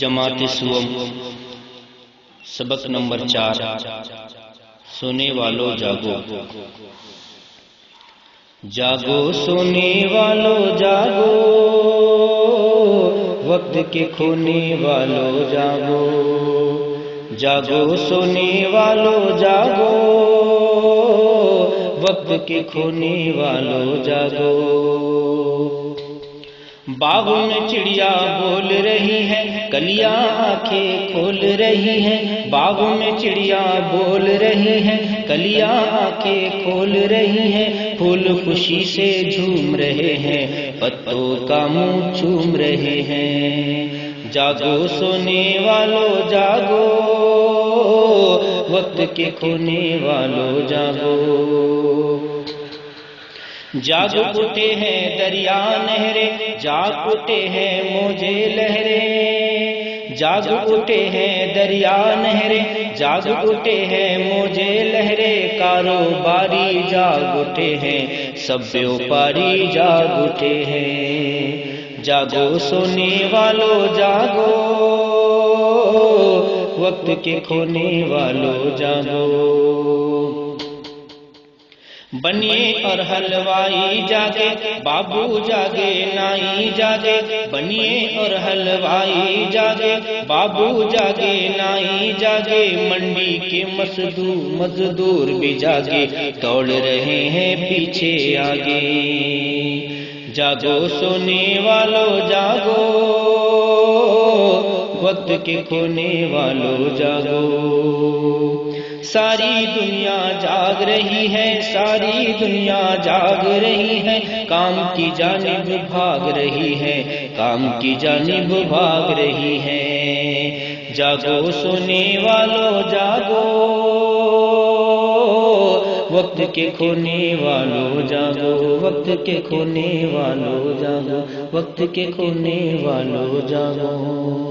جماعت سوم سبق نمبر 4 سونے والو جاگو جاگو سونے والو جاگو وقت کے کھونے والو جاگو جاگو سونے والو جاگو وقت کے کھونے والو جاگو باغوں میں چڑیا بول رہی ہے کلیاں آنکھیں کھول رہی ہیں باغوں میں چڑیا بول رہی ہیں کلیاں آنکھیں کھول رہی ہیں پھول خوشی سے جھوم رہے ہیں پتوں کا منہ چوم رہے ہیں جاگو سونے والو جاگو وقت کے کھونے والو جاگو جاگ اٹھے ہیں دریا نہریں جاگ اٹھے ہیں موجے لہریں جاگ اٹھے ہیں دریا نہریں جاگ اٹھے ہیں موجے لہریں کاروباری جاگ اٹھے ہیں سب بیوپاری جاگ اٹھے ہیں جاگو سونے والو جاگو وقت کے کھونے والو جاگو بنیے اور حلوائی جاگے بابو جاگے نائی جاگے بنیے اور حلوائی جاگے بابو جاگے نائی جاگے منڈی کے مزدور بھی جاگے دوڑ رہے ہیں پیچھے آگے جاگو سونے والو جاگو وقت کے کھونے والو جاگو ساری دنیا جاگ رہی ہے ساری دنیا جاگ رہی ہے کام کی جانب بھاگ رہی ہے کام کی جانب بھاگ رہی ہے جاگو سونے والو جاگو وقت کے کھونے والو جاگو وقت کے کھونے والو جاگو وقت کے کھونے والو جاگو